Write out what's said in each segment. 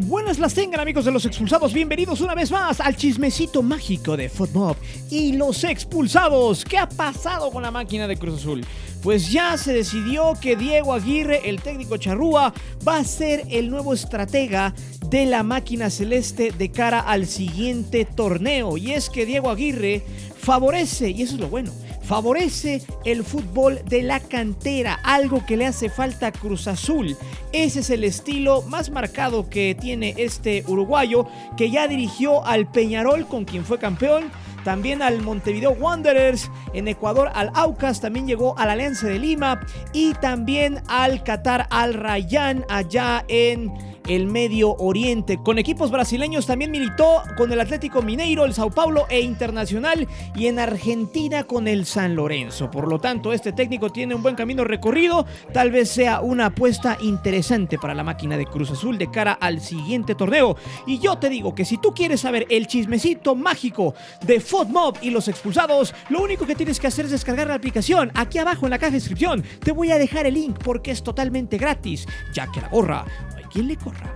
Buenas las tengan, amigos de los expulsados. Bienvenidos una vez más al chismecito mágico de FUTMOB y los expulsados. ¿Qué ha pasado con la máquina de Cruz Azul? Pues ya se decidió que Diego Aguirre, el técnico charrúa, va a ser el nuevo estratega de la máquina celeste de cara al siguiente torneo. Y es que Diego Aguirre favorece, y eso es lo bueno, favorece el fútbol de la cantera, algo que le hace falta a Cruz Azul. Ese es el estilo más marcado que tiene este uruguayo, que ya dirigió al Peñarol, con quien fue campeón, también al Montevideo Wanderers, en Ecuador al Aucas, también llegó a la Alianza de Lima y también al Qatar Al Rayyan allá en el Medio Oriente. Con equipos brasileños también militó con el Atlético Mineiro, el Sao Paulo e Internacional, y en Argentina con el San Lorenzo. Por lo tanto, este técnico tiene un buen camino recorrido. Tal vez sea una apuesta interesante para la máquina de Cruz Azul de cara al siguiente torneo. Y yo te digo que si tú quieres saber el chismecito mágico de FUTMOB y los expulsados, lo único que tienes que hacer es descargar la aplicación. Aquí abajo en la caja de descripción te voy a dejar el link porque es totalmente gratis, ya que la gorra no hay quien le corra.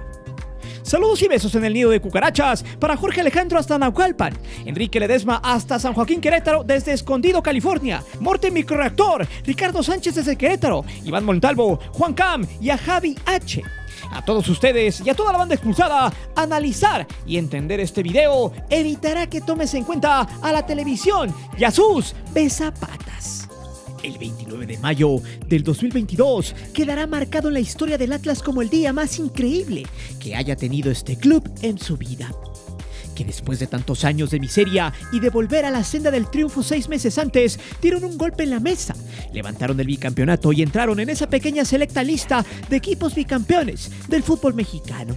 Saludos y besos en el nido de cucarachas para Jorge Alejandro hasta Naucalpan, Enrique Ledesma hasta San Joaquín Querétaro desde Escondido, California, Morte Microreactor, Ricardo Sánchez desde Querétaro, Iván Montalvo, Juan Cam y a Javi H. A todos ustedes y a toda la banda expulsada, analizar y entender este video evitará que tomes en cuenta a la televisión y a sus besapatas. El 29 de mayo del 2022 quedará marcado en la historia del Atlas como el día más increíble que haya tenido este club en su vida. Que después de tantos años de miseria y de volver a la senda del triunfo 6 meses antes, dieron un golpe en la mesa, levantaron el bicampeonato y entraron en esa pequeña selecta lista de equipos bicampeones del fútbol mexicano,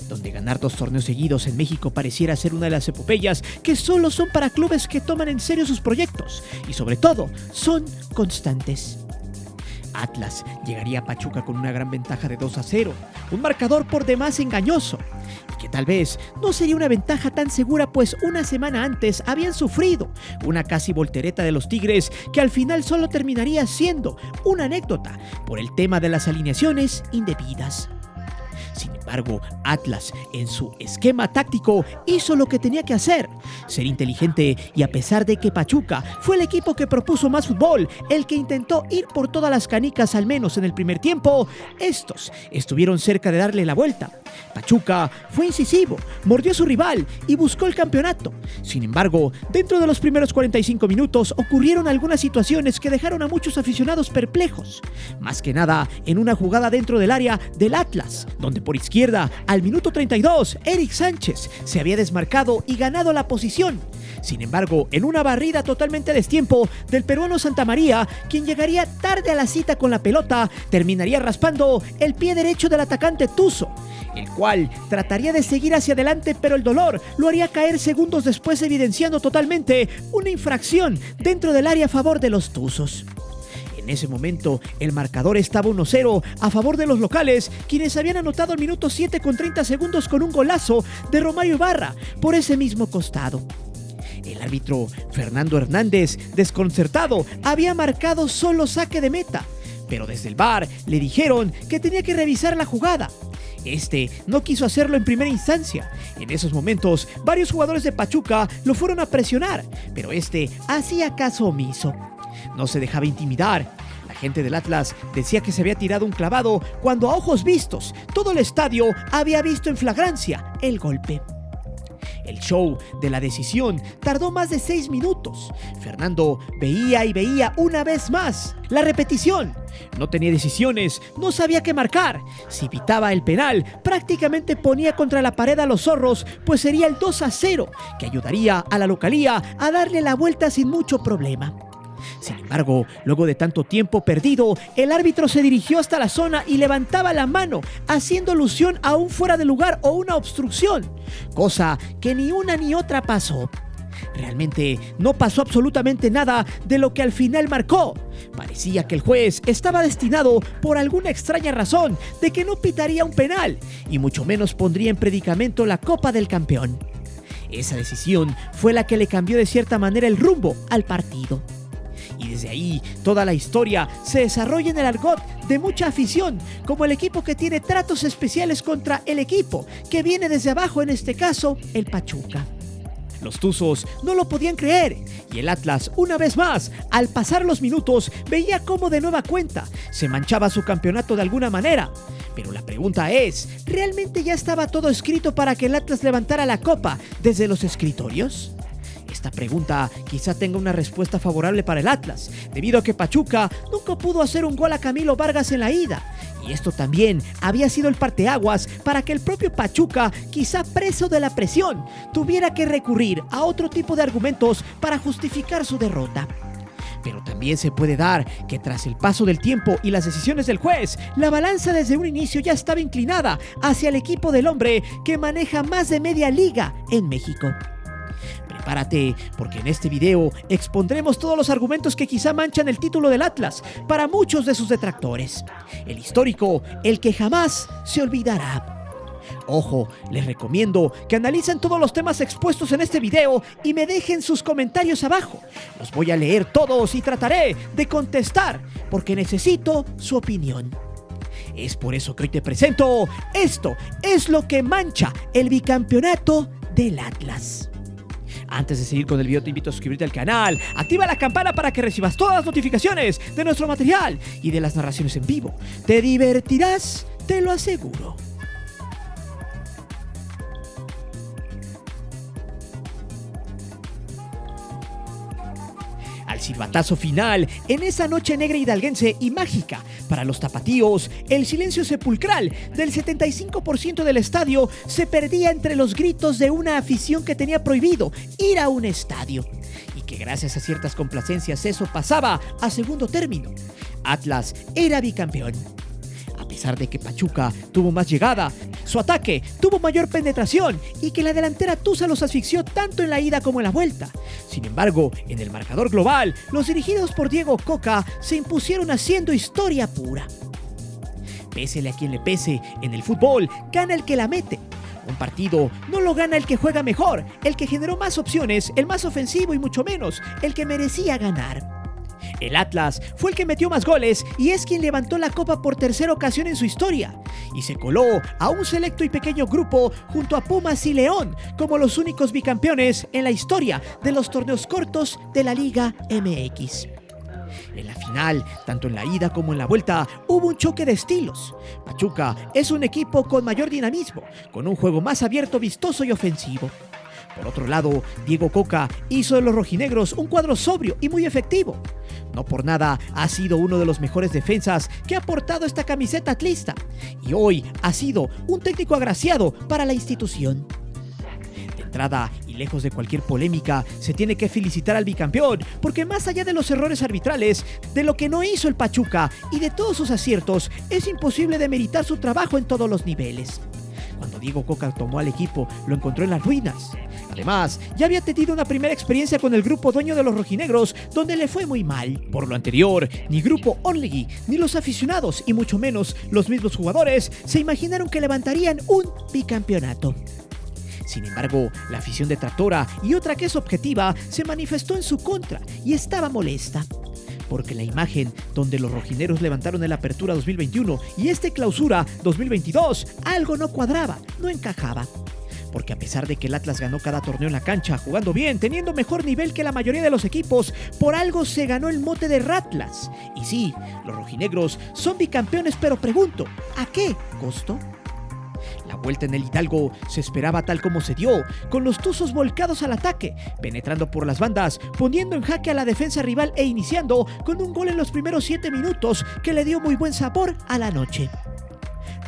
donde ganar 2 torneos seguidos en México pareciera ser una de las epopeyas que solo son para clubes que toman en serio sus proyectos y sobre todo son constantes. Atlas llegaría a Pachuca con una gran ventaja de 2-0, un marcador por demás engañoso, y que tal vez no sería una ventaja tan segura, pues una semana antes habían sufrido una casi voltereta de los Tigres que al final solo terminaría siendo una anécdota por el tema de las alineaciones indebidas. Sin embargo, Atlas, en su esquema táctico, hizo lo que tenía que hacer, ser inteligente, y a pesar de que Pachuca fue el equipo que propuso más fútbol, el que intentó ir por todas las canicas al menos en el primer tiempo, estos estuvieron cerca de darle la vuelta. Pachuca fue incisivo, mordió a su rival y buscó el campeonato. Sin embargo, dentro de los primeros 45 minutos ocurrieron algunas situaciones que dejaron a muchos aficionados perplejos. Más que nada en una jugada dentro del área del Atlas, donde por izquierda, al minuto 32, Eric Sánchez se había desmarcado y ganado la posición. Sin embargo, en una barrida totalmente a destiempo del peruano Santamaría, quien llegaría tarde a la cita con la pelota, terminaría raspando el pie derecho del atacante Tuzo, el cual trataría de seguir hacia adelante, pero el dolor lo haría caer segundos después, evidenciando totalmente una infracción dentro del área a favor de los Tuzos. En ese momento, el marcador estaba 1-0 a favor de los locales, quienes habían anotado al minuto 7 con 30 segundos con un golazo de Romario Ibarra por ese mismo costado. El árbitro Fernando Hernández, desconcertado, había marcado solo saque de meta, pero desde el VAR le dijeron que tenía que revisar la jugada. Este no quiso hacerlo en primera instancia. En esos momentos, varios jugadores de Pachuca lo fueron a presionar, pero este hacía caso omiso. No se dejaba intimidar. La gente del Atlas decía que se había tirado un clavado cuando a ojos vistos todo el estadio había visto en flagrancia el golpe. El show de la decisión tardó más de 6 minutos. Fernando veía y veía una vez más la repetición. No tenía decisiones, no sabía qué marcar. Si pitaba el penal, prácticamente ponía contra la pared a los zorros, pues sería el 2-0, que ayudaría a la localía a darle la vuelta sin mucho problema. Sin embargo, luego de tanto tiempo perdido, el árbitro se dirigió hasta la zona y levantaba la mano, haciendo alusión a un fuera de lugar o una obstrucción, cosa que ni una ni otra pasó. Realmente no pasó absolutamente nada de lo que al final marcó. Parecía que el juez estaba destinado, por alguna extraña razón, de que no pitaría un penal, y mucho menos pondría en predicamento la Copa del Campeón. Esa decisión fue la que le cambió de cierta manera el rumbo al partido. Y desde ahí, toda la historia se desarrolla en el argot de mucha afición, como el equipo que tiene tratos especiales contra el equipo que viene desde abajo, en este caso, el Pachuca. Los tuzos no lo podían creer y el Atlas, una vez más, al pasar los minutos, veía cómo de nueva cuenta se manchaba su campeonato de alguna manera. Pero la pregunta es, ¿realmente ya estaba todo escrito para que el Atlas levantara la copa desde los escritorios? Esta pregunta quizá tenga una respuesta favorable para el Atlas, debido a que Pachuca nunca pudo hacer un gol a Camilo Vargas en la ida. Y esto también había sido el parteaguas para que el propio Pachuca, quizá preso de la presión, tuviera que recurrir a otro tipo de argumentos para justificar su derrota. Pero también se puede dar que tras el paso del tiempo y las decisiones del juez, la balanza desde un inicio ya estaba inclinada hacia el equipo del hombre que maneja más de media liga en México. Prepárate, porque en este video expondremos todos los argumentos que quizá manchan el título del Atlas para muchos de sus detractores. El histórico, el que jamás se olvidará. Ojo, les recomiendo que analicen todos los temas expuestos en este video y me dejen sus comentarios abajo. Los voy a leer todos y trataré de contestar, porque necesito su opinión. Es por eso que hoy te presento, esto es lo que mancha el bicampeonato del Atlas. Antes de seguir con el video, te invito a suscribirte al canal, activa la campana para que recibas todas las notificaciones de nuestro material y de las narraciones en vivo. Te divertirás, te lo aseguro. Al silbatazo final, en esa noche negra hidalguense y mágica para los tapatíos, el silencio sepulcral del 75% del estadio se perdía entre los gritos de una afición que tenía prohibido ir a un estadio y que gracias a ciertas complacencias eso pasaba a segundo término. Atlas era bicampeón. A pesar de que Pachuca tuvo más llegada, su ataque tuvo mayor penetración y que la delantera tusa los asfixió tanto en la ida como en la vuelta. Sin embargo, en el marcador global, los dirigidos por Diego Coca se impusieron haciendo historia pura. Pésele a quien le pese, en el fútbol gana el que la mete. Un partido no lo gana el que juega mejor, el que generó más opciones, el más ofensivo y mucho menos el que merecía ganar. El Atlas fue el que metió más goles y es quien levantó la copa por tercera ocasión en su historia y se coló a un selecto y pequeño grupo junto a Pumas y León como los únicos bicampeones en la historia de los torneos cortos de la Liga MX. En la final, tanto en la ida como en la vuelta, hubo un choque de estilos. Pachuca es un equipo con mayor dinamismo, con un juego más abierto, vistoso y ofensivo. Por otro lado, Diego Coca hizo de los rojinegros un cuadro sobrio y muy efectivo. No por nada ha sido uno de los mejores defensas que ha portado esta camiseta atlista y hoy ha sido un técnico agraciado para la institución. De entrada y lejos de cualquier polémica, se tiene que felicitar al bicampeón porque más allá de los errores arbitrales, de lo que no hizo el Pachuca y de todos sus aciertos, es imposible demeritar su trabajo en todos los niveles. Cuando Diego Coca tomó al equipo, lo encontró en las ruinas. Además, ya había tenido una primera experiencia con el grupo dueño de los rojinegros, donde le fue muy mal. Por lo anterior, ni Grupo Orlegui, ni los aficionados, y mucho menos los mismos jugadores, se imaginaron que levantarían un bicampeonato. Sin embargo, la afición detractora y otra que es objetiva se manifestó en su contra y estaba molesta. Porque la imagen donde los rojineros levantaron el Apertura 2021 y Clausura 2022, algo no cuadraba, no encajaba. Porque a pesar de que el Atlas ganó cada torneo en la cancha, jugando bien, teniendo mejor nivel que la mayoría de los equipos, por algo se ganó el mote de Ratlas. Y sí, los rojinegros son bicampeones, pero pregunto, ¿a qué costo? La vuelta en el Hidalgo se esperaba tal como se dio, con los tuzos volcados al ataque, penetrando por las bandas, poniendo en jaque a la defensa rival e iniciando con un gol en los primeros 7 minutos que le dio muy buen sabor a la noche.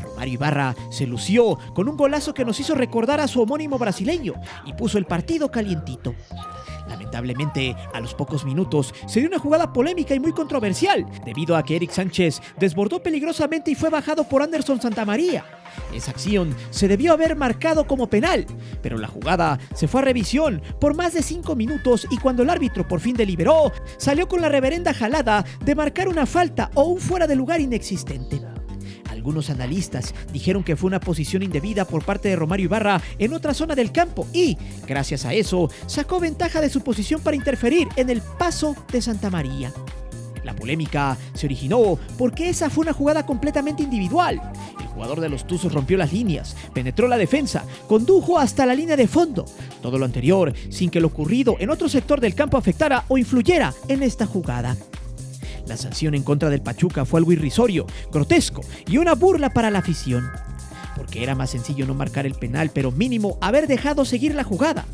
Romario Ibarra se lució con un golazo que nos hizo recordar a su homónimo brasileño y puso el partido calientito. Lamentablemente, a los pocos minutos se dio una jugada polémica y muy controversial, debido a que Eric Sánchez desbordó peligrosamente y fue bajado por Anderson Santamaría. Esa acción se debió haber marcado como penal, pero la jugada se fue a revisión por más de 5 minutos y cuando el árbitro por fin deliberó, salió con la reverenda jalada de marcar una falta o un fuera de lugar inexistente. Algunos analistas dijeron que fue una posición indebida por parte de Romario Ibarra en otra zona del campo y, gracias a eso, sacó ventaja de su posición para interferir en el paso de Santamaría. La polémica se originó porque esa fue una jugada completamente individual. El jugador de los Tuzos rompió las líneas, penetró la defensa, condujo hasta la línea de fondo. Todo lo anterior sin que lo ocurrido en otro sector del campo afectara o influyera en esta jugada. La sanción en contra del Pachuca fue algo irrisorio, grotesco y una burla para la afición. Porque era más sencillo no marcar el penal, pero mínimo haber dejado seguir la jugada.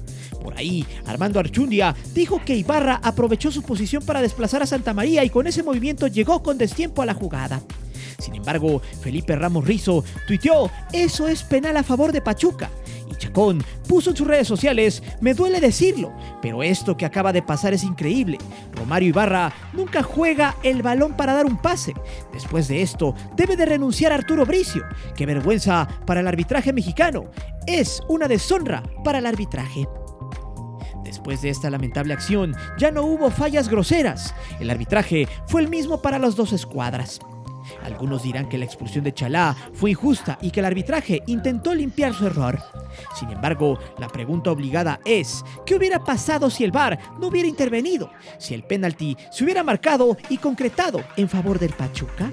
Por ahí, Armando Archundia dijo que Ibarra aprovechó su posición para desplazar a Santamaría y con ese movimiento llegó con destiempo a la jugada. Sin embargo, Felipe Ramos Rizo tuiteó: "Eso es penal a favor de Pachuca". Y Chacón puso en sus redes sociales: "Me duele decirlo, pero esto que acaba de pasar es increíble. Romario Ibarra nunca juega el balón para dar un pase. Después de esto, debe de renunciar Arturo Bricio. Qué vergüenza para el arbitraje mexicano. Es una deshonra para el arbitraje". Después de esta lamentable acción, ya no hubo fallas groseras. El arbitraje fue el mismo para las dos escuadras. Algunos dirán que la expulsión de Chalá fue injusta y que el arbitraje intentó limpiar su error. Sin embargo, la pregunta obligada es: ¿qué hubiera pasado si el VAR no hubiera intervenido? Si el penalti se hubiera marcado y concretado en favor del Pachuca.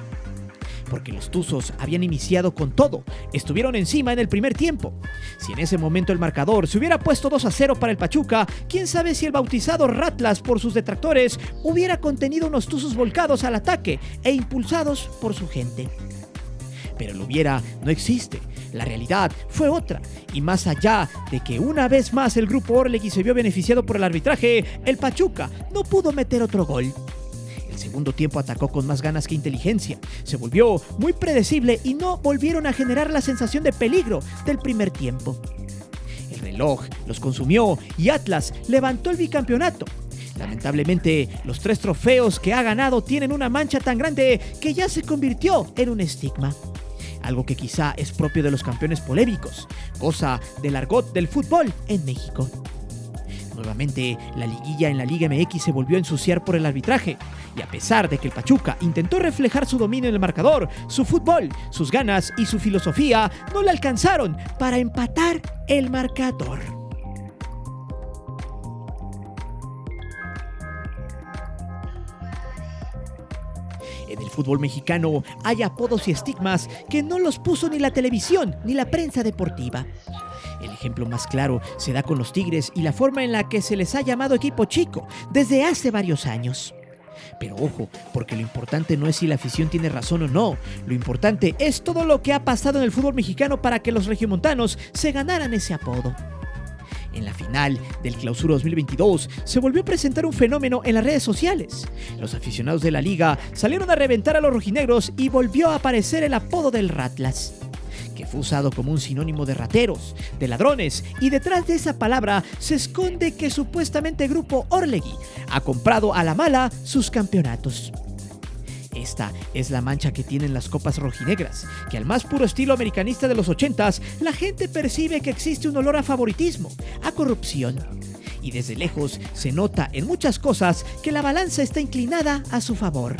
Porque los Tuzos habían iniciado con todo, estuvieron encima en el primer tiempo. Si en ese momento el marcador se hubiera puesto 2-0 para el Pachuca, quién sabe si el bautizado Ratlas por sus detractores hubiera contenido unos Tuzos volcados al ataque e impulsados por su gente. Pero el hubiera no existe. La realidad fue otra, y más allá de que una vez más el grupo Orlegui se vio beneficiado por el arbitraje, el Pachuca no pudo meter otro gol. El segundo tiempo atacó con más ganas que inteligencia, se volvió muy predecible y no volvieron a generar la sensación de peligro del primer tiempo. El reloj los consumió y Atlas levantó el bicampeonato. Lamentablemente, los 3 trofeos que ha ganado tienen una mancha tan grande que ya se convirtió en un estigma. Algo que quizá es propio de los campeones polémicos, cosa del argot del fútbol en México. Nuevamente, la liguilla en la Liga MX se volvió a ensuciar por el arbitraje, y a pesar de que el Pachuca intentó reflejar su dominio en el marcador, su fútbol, sus ganas y su filosofía no le alcanzaron para empatar el marcador. En el fútbol mexicano hay apodos y estigmas que no los puso ni la televisión ni la prensa deportiva. El ejemplo más claro se da con los Tigres y la forma en la que se les ha llamado equipo chico desde hace varios años. Pero ojo, porque lo importante no es si la afición tiene razón o no. Lo importante es todo lo que ha pasado en el fútbol mexicano para que los regiomontanos se ganaran ese apodo. En la final del Clausura 2022 se volvió a presentar un fenómeno en las redes sociales. Los aficionados de la liga salieron a reventar a los rojinegros y volvió a aparecer el apodo del Ratlas, que fue usado como un sinónimo de rateros, de ladrones, y detrás de esa palabra se esconde que supuestamente el grupo Orlegui ha comprado a la mala sus campeonatos. Esta es la mancha que tienen las copas rojinegras, que al más puro estilo americanista de los 80s, la gente percibe que existe un olor a favoritismo, a corrupción. Y desde lejos se nota en muchas cosas que la balanza está inclinada a su favor.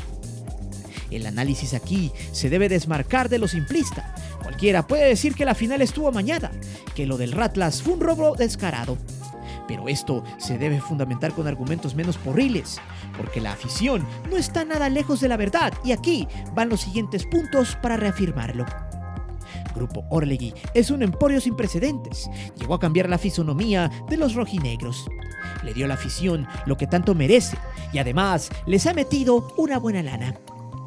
El análisis aquí se debe desmarcar de lo simplista. Cualquiera puede decir que la final estuvo amañada, que lo del Ratlas fue un robo descarado. Pero esto se debe fundamentar con argumentos menos porriles, porque la afición no está nada lejos de la verdad, y aquí van los siguientes puntos para reafirmarlo. Grupo Orlegui es un emporio sin precedentes. Llegó a cambiar la fisonomía de los rojinegros. Le dio a la afición lo que tanto merece, y además les ha metido una buena lana.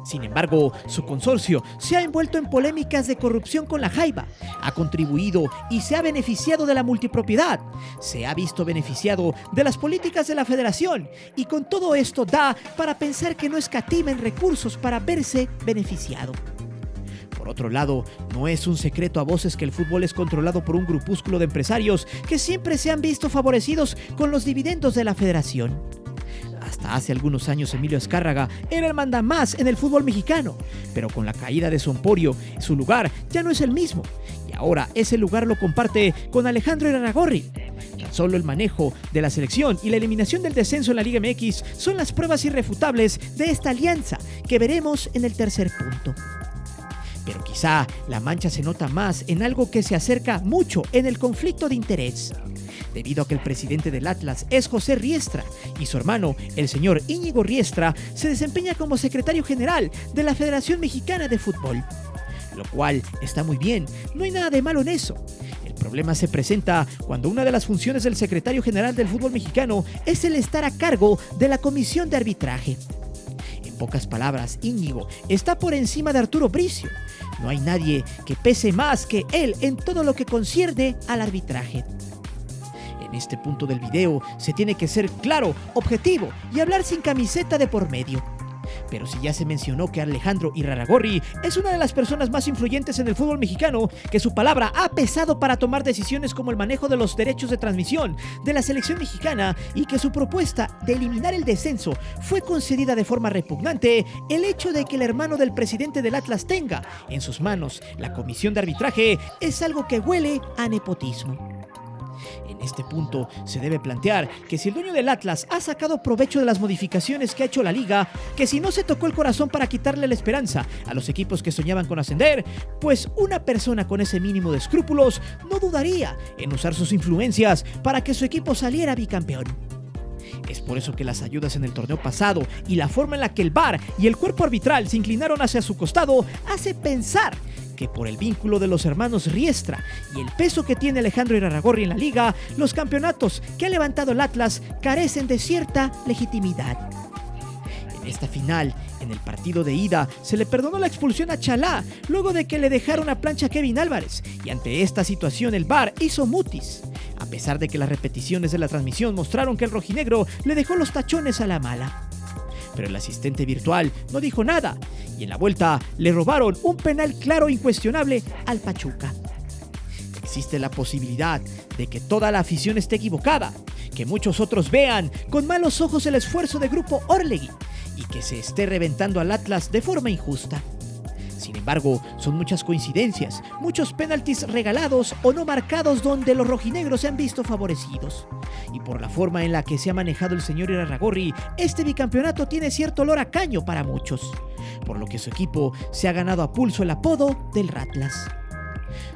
Sin embargo, su consorcio se ha envuelto en polémicas de corrupción con la Jaiba, ha contribuido y se ha beneficiado de la multipropiedad, se ha visto beneficiado de las políticas de la federación, y con todo esto da para pensar que no escatimen recursos para verse beneficiado. Por otro lado, no es un secreto a voces que el fútbol es controlado por un grupúsculo de empresarios que siempre se han visto favorecidos con los dividendos de la federación. Hasta hace algunos años Emilio Azcárraga era el mandamás en el fútbol mexicano, pero con la caída de su emporio, su lugar ya no es el mismo, y ahora ese lugar lo comparte con Alejandro Irarrágorri. Tan solo el manejo de la selección y la eliminación del descenso en la Liga MX son las pruebas irrefutables de esta alianza que veremos en el tercer punto. Pero quizá la mancha se nota más en algo que se acerca mucho en el conflicto de interés. debido a que el presidente del Atlas es José Riestra y su hermano, el señor Íñigo Riestra, se desempeña como secretario general de la Federación Mexicana de Fútbol. Lo cual está muy bien, no hay nada de malo en eso. El problema se presenta cuando una de las funciones del secretario general del fútbol mexicano es el estar a cargo de la comisión de arbitraje. En pocas palabras, Íñigo está por encima de Arturo Bricio. No hay nadie que pese más que él en todo lo que concierne al arbitraje. En este punto del video se tiene que ser claro, objetivo y hablar sin camiseta de por medio. Pero si ya se mencionó que Alejandro Irarrágorri es una de las personas más influyentes en el fútbol mexicano, que su palabra ha pesado para tomar decisiones como el manejo de los derechos de transmisión de la selección mexicana y que su propuesta de eliminar el descenso fue concedida de forma repugnante, el hecho de que el hermano del presidente del Atlas tenga en sus manos la comisión de arbitraje es algo que huele a nepotismo. En este punto se debe plantear que si el dueño del Atlas ha sacado provecho de las modificaciones que ha hecho la liga, que si no se tocó el corazón para quitarle la esperanza a los equipos que soñaban con ascender, pues una persona con ese mínimo de escrúpulos no dudaría en usar sus influencias para que su equipo saliera bicampeón. Es por eso que las ayudas en el torneo pasado y la forma en la que el VAR y el cuerpo arbitral se inclinaron hacia su costado hace pensar que por el vínculo de los hermanos Riestra y el peso que tiene Alejandro Irarrágorri en la liga, los campeonatos que ha levantado el Atlas carecen de cierta legitimidad. En esta final, en el partido de ida, se le perdonó la expulsión a Chalá luego de que le dejara una plancha a Kevin Álvarez, y ante esta situación el VAR hizo mutis, a pesar de que las repeticiones de la transmisión mostraron que el rojinegro le dejó los tachones a la mala. Pero el asistente virtual no dijo nada, y en la vuelta le robaron un penal claro e incuestionable al Pachuca. Existe la posibilidad de que toda la afición esté equivocada, que muchos otros vean con malos ojos el esfuerzo de Grupo Orlegui y que se esté reventando al Atlas de forma injusta. Sin embargo, son muchas coincidencias, muchos penaltis regalados o no marcados donde los rojinegros se han visto favorecidos. Y por la forma en la que se ha manejado el señor Irarrágorri, este bicampeonato tiene cierto olor a caño para muchos, por lo que su equipo se ha ganado a pulso el apodo del Ratlas.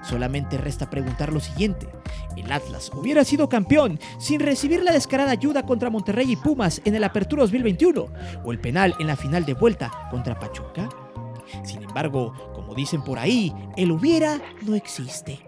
Solamente resta preguntar lo siguiente: ¿el Atlas hubiera sido campeón sin recibir la descarada ayuda contra Monterrey y Pumas en el Apertura 2021 o el penal en la final de vuelta contra Pachuca? Sin embargo, como dicen por ahí, el hubiera no existe.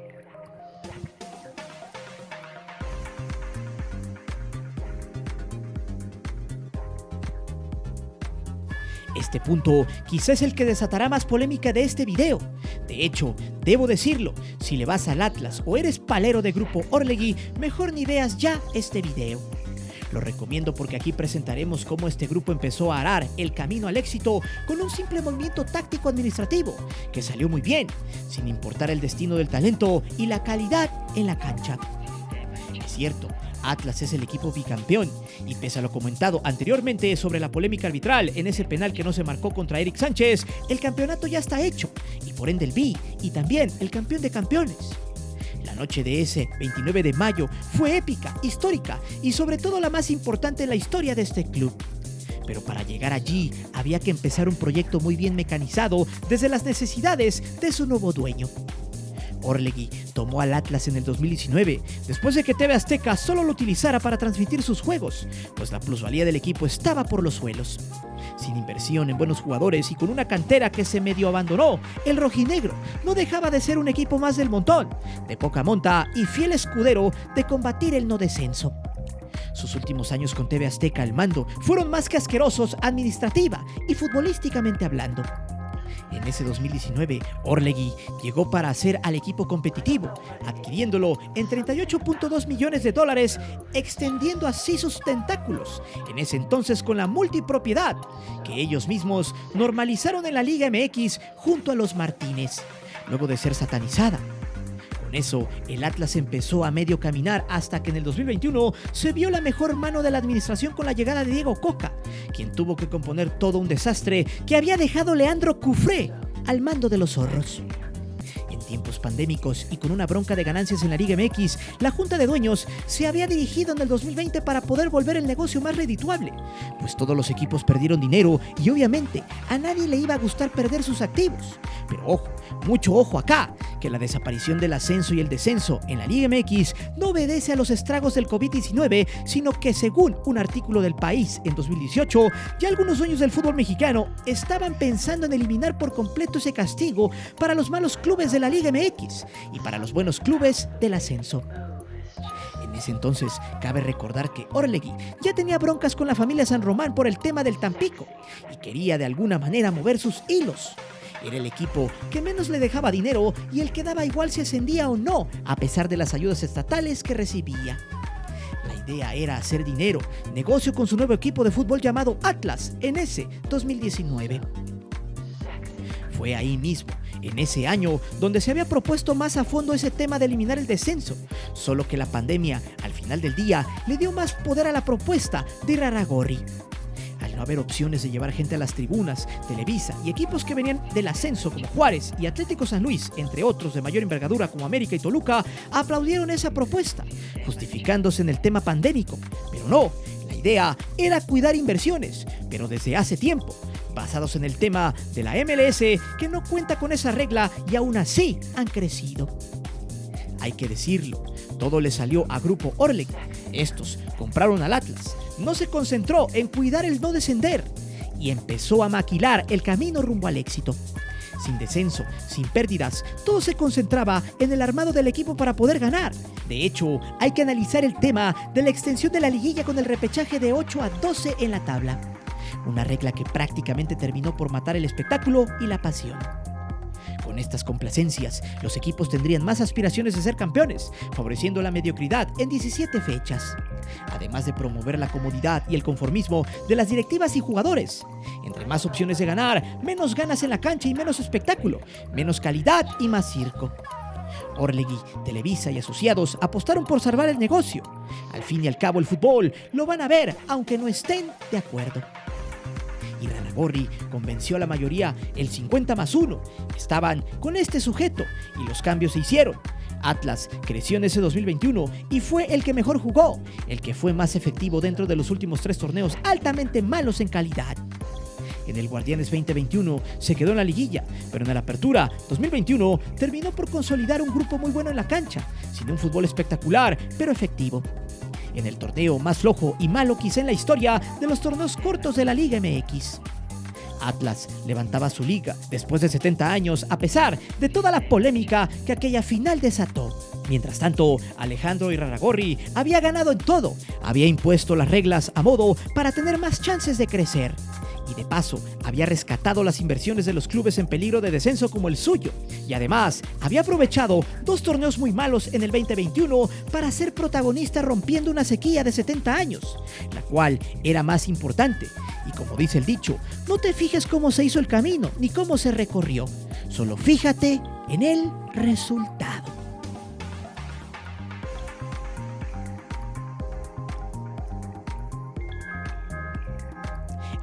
Este punto quizás es el que desatará más polémica de este video. De hecho, debo decirlo, si le vas al Atlas o eres palero de Grupo Orlegui, mejor ni veas ya este video. Lo recomiendo porque aquí presentaremos cómo este grupo empezó a arar el camino al éxito con un simple movimiento táctico administrativo que salió muy bien, sin importar el destino del talento y la calidad en la cancha. Es cierto, Atlas es el equipo bicampeón y pese a lo comentado anteriormente sobre la polémica arbitral en ese penal que no se marcó contra Eric Sánchez, el campeonato ya está hecho y por ende el bi y también el campeón de campeones. La noche de ese 29 de mayo fue épica, histórica y sobre todo la más importante en la historia de este club. Pero para llegar allí había que empezar un proyecto muy bien mecanizado desde las necesidades de su nuevo dueño. Orlegui tomó al Atlas en el 2019, después de que TV Azteca solo lo utilizara para transmitir sus juegos, pues la plusvalía del equipo estaba por los suelos. Sin inversión en buenos jugadores y con una cantera que se medio abandonó, el rojinegro no dejaba de ser un equipo más del montón, de poca monta y fiel escudero de combatir el no descenso. Sus últimos años con TV Azteca al mando fueron más que asquerosos administrativa y futbolísticamente hablando. En ese 2019, Orlegui llegó para hacer al equipo competitivo, adquiriéndolo en $38.2 millones, extendiendo así sus tentáculos, en ese entonces con la multipropiedad, que ellos mismos normalizaron en la Liga MX junto a los Martínez, luego de ser satanizada. Con eso, el Atlas empezó a medio caminar hasta que en el 2021 se vio la mejor mano de la administración con la llegada de Diego Coca, quien tuvo que componer todo un desastre que había dejado Leandro Cufré al mando de los zorros. En tiempos pandémicos y con una bronca de ganancias en la Liga MX, la Junta de Dueños se había dirigido en el 2020 para poder volver el negocio más redituable, pues todos los equipos perdieron dinero y obviamente a nadie le iba a gustar perder sus activos. Pero ojo, mucho ojo acá, que la desaparición del ascenso y el descenso en la Liga MX no obedece a los estragos del COVID-19, sino que según un artículo del País en 2018, ya algunos dueños del fútbol mexicano estaban pensando en eliminar por completo ese castigo para los malos clubes de la Liga MX y para los buenos clubes del ascenso. En ese entonces, cabe recordar que Orlegui ya tenía broncas con la familia San Román por el tema del Tampico y quería de alguna manera mover sus hilos. Era el equipo que menos le dejaba dinero y el que daba igual si ascendía o no, a pesar de las ayudas estatales que recibía. La idea era hacer dinero, negocio con su nuevo equipo de fútbol llamado Atlas en ese 2019. Fue ahí mismo, en ese año, donde se había propuesto más a fondo ese tema de eliminar el descenso, solo que la pandemia, al final del día, le dio más poder a la propuesta de Irarrágorri. Al no haber opciones de llevar gente a las tribunas, Televisa y equipos que venían del ascenso como Juárez y Atlético San Luis, entre otros de mayor envergadura como América y Toluca, aplaudieron esa propuesta, justificándose en el tema pandémico. Pero no, la idea era cuidar inversiones, pero desde hace tiempo, basados en el tema de la MLS, que no cuenta con esa regla y aún así han crecido. Hay que decirlo, todo le salió a Grupo Orlegui. Estos compraron al Atlas, no se concentró en cuidar el no descender y empezó a maquilar el camino rumbo al éxito. Sin descenso, sin pérdidas, todo se concentraba en el armado del equipo para poder ganar. De hecho, hay que analizar el tema de la extensión de la liguilla con el repechaje de 8 a 12 en la tabla. Una regla que prácticamente terminó por matar el espectáculo y la pasión. Con estas complacencias, los equipos tendrían más aspiraciones de ser campeones, favoreciendo la mediocridad en 17 fechas. Además de promover la comodidad y el conformismo de las directivas y jugadores. Entre más opciones de ganar, menos ganas en la cancha y menos espectáculo, menos calidad y más circo. Orlegui, Televisa y asociados apostaron por salvar el negocio. Al fin y al cabo el fútbol lo van a ver aunque no estén de acuerdo. Irarrágorri convenció a la mayoría, el 50+1, estaban con este sujeto y los cambios se hicieron. Atlas creció en ese 2021 y fue el que mejor jugó, el que fue más efectivo dentro de los últimos 3 torneos altamente malos en calidad. En el Guardianes 2021 se quedó en la liguilla, pero en la Apertura 2021 terminó por consolidar un grupo muy bueno en la cancha, sin un fútbol espectacular, pero efectivo. En el torneo más flojo y malo quizá en la historia de los torneos cortos de la Liga MX. Atlas levantaba su liga después de 70 años a pesar de toda la polémica que aquella final desató. Mientras tanto, Alejandro Irarrágorri había ganado en todo, había impuesto las reglas a modo para tener más chances de crecer. Y de paso, había rescatado las inversiones de los clubes en peligro de descenso como el suyo. Y además, había aprovechado 2 torneos muy malos en el 2021 para ser protagonista rompiendo una sequía de 70 años, la cual era más importante. Y como dice el dicho, no te fijes cómo se hizo el camino ni cómo se recorrió, solo fíjate en el resultado.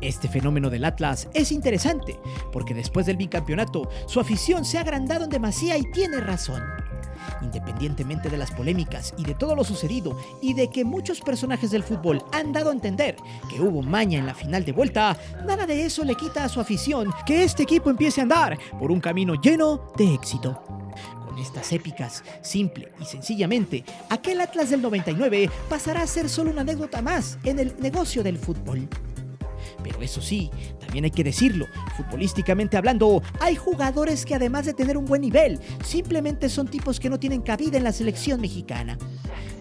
Este fenómeno del Atlas es interesante, porque después del bicampeonato, su afición se ha agrandado en demasía y tiene razón. Independientemente de las polémicas y de todo lo sucedido y de que muchos personajes del fútbol han dado a entender que hubo maña en la final de vuelta, nada de eso le quita a su afición que este equipo empiece a andar por un camino lleno de éxito. Con estas épicas, simple y sencillamente, aquel Atlas del 99 pasará a ser solo una anécdota más en el negocio del fútbol. Pero eso sí, también hay que decirlo, futbolísticamente hablando, hay jugadores que además de tener un buen nivel, simplemente son tipos que no tienen cabida en la selección mexicana.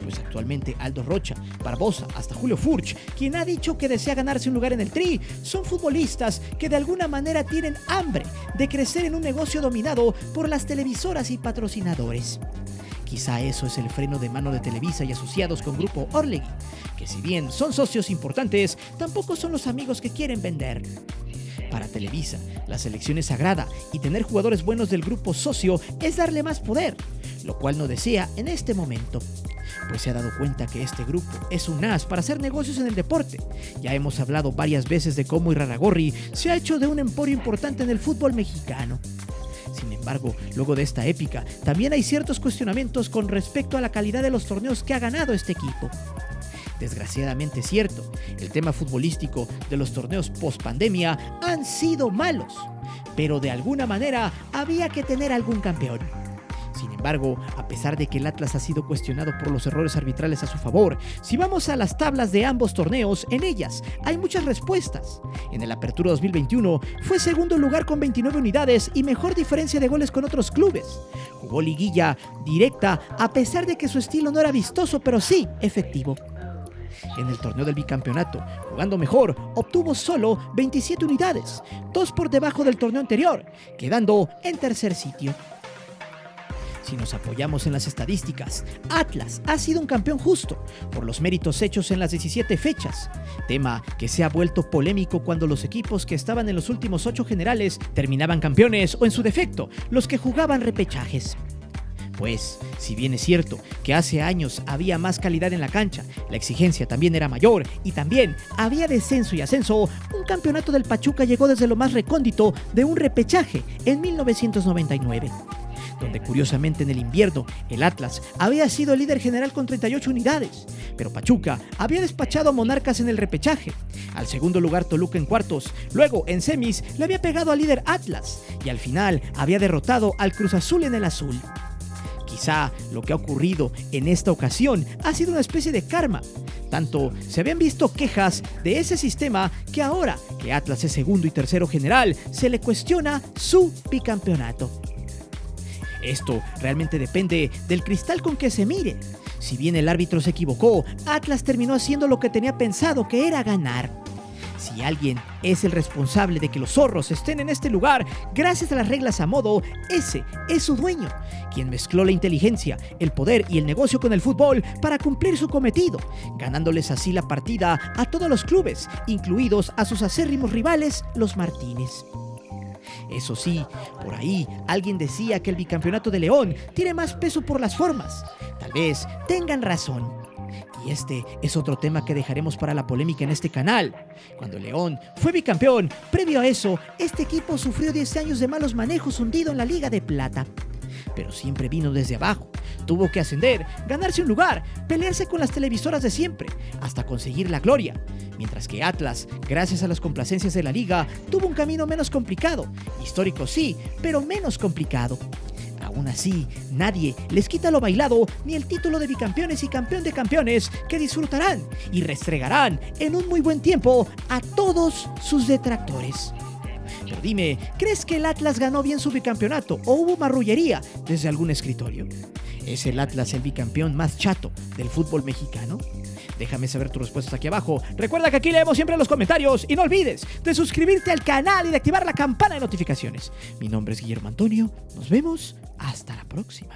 Pues actualmente Aldo Rocha, Barbosa, hasta Julio Furch, quien ha dicho que desea ganarse un lugar en el Tri, son futbolistas que de alguna manera tienen hambre de crecer en un negocio dominado por las televisoras y patrocinadores. Quizá eso es el freno de mano de Televisa y asociados con Grupo Orlegui, que si bien son socios importantes, tampoco son los amigos que quieren vender. Para Televisa, la selección es sagrada y tener jugadores buenos del grupo socio es darle más poder, lo cual no desea en este momento, pues se ha dado cuenta que este grupo es un as para hacer negocios en el deporte. Ya hemos hablado varias veces de cómo Irarrágorri se ha hecho de un emporio importante en el fútbol mexicano. Sin embargo, luego de esta épica, también hay ciertos cuestionamientos con respecto a la calidad de los torneos que ha ganado este equipo. Desgraciadamente es cierto, el tema futbolístico de los torneos post-pandemia han sido malos, pero de alguna manera había que tener algún campeón. Sin embargo, a pesar de que el Atlas ha sido cuestionado por los errores arbitrales a su favor, si vamos a las tablas de ambos torneos, en ellas hay muchas respuestas. En el Apertura 2021 fue segundo lugar con 29 unidades y mejor diferencia de goles con otros clubes. Jugó liguilla directa a pesar de que su estilo no era vistoso, pero sí efectivo. En el torneo del bicampeonato, jugando mejor, obtuvo solo 27 unidades, 2 por debajo del torneo anterior, quedando en tercer sitio. Si nos apoyamos en las estadísticas, Atlas ha sido un campeón justo por los méritos hechos en las 17 fechas, tema que se ha vuelto polémico cuando los equipos que estaban en los últimos 8 generales terminaban campeones o en su defecto, los que jugaban repechajes. Pues, si bien es cierto que hace años había más calidad en la cancha, la exigencia también era mayor y también había descenso y ascenso, un campeonato del Pachuca llegó desde lo más recóndito de un repechaje en 1999. Donde curiosamente en el invierno el Atlas había sido el líder general con 38 unidades, pero Pachuca había despachado a Monarcas en el repechaje, al segundo lugar Toluca en cuartos, luego en semis le había pegado al líder Atlas y al final había derrotado al Cruz Azul en el azul. Quizá lo que ha ocurrido en esta ocasión ha sido una especie de karma. Tanto se habían visto quejas de ese sistema que ahora que Atlas es segundo y tercero general, se le cuestiona su bicampeonato. Esto realmente depende del cristal con que se mire. Si bien el árbitro se equivocó, Atlas terminó haciendo lo que tenía pensado, que era ganar. Si alguien es el responsable de que los zorros estén en este lugar gracias a las reglas a modo, ese es su dueño, quien mezcló la inteligencia, el poder y el negocio con el fútbol para cumplir su cometido, ganándoles así la partida a todos los clubes, incluidos a sus acérrimos rivales, los Martínez. Eso sí, por ahí alguien decía que el bicampeonato de León tiene más peso por las formas. Tal vez tengan razón. Y este es otro tema que dejaremos para la polémica en este canal. Cuando León fue bicampeón, previo a eso, este equipo sufrió 10 años de malos manejos hundido en la Liga de Plata. Pero siempre vino desde abajo. Tuvo que ascender, ganarse un lugar, pelearse con las televisoras de siempre, hasta conseguir la gloria. Mientras que Atlas, gracias a las complacencias de la liga, tuvo un camino menos complicado. Histórico sí, pero menos complicado. Aún así, nadie les quita lo bailado ni el título de bicampeones y campeón de campeones que disfrutarán y restregarán en un muy buen tiempo a todos sus detractores. Pero dime, ¿crees que el Atlas ganó bien su bicampeonato o hubo marrullería desde algún escritorio? ¿Es el Atlas el bicampeón más chato del fútbol mexicano? Déjame saber tus respuestas aquí abajo. Recuerda que aquí leemos siempre los comentarios y no olvides de suscribirte al canal y de activar la campana de notificaciones. Mi nombre es Guillermo Antonio. Nos vemos hasta la próxima.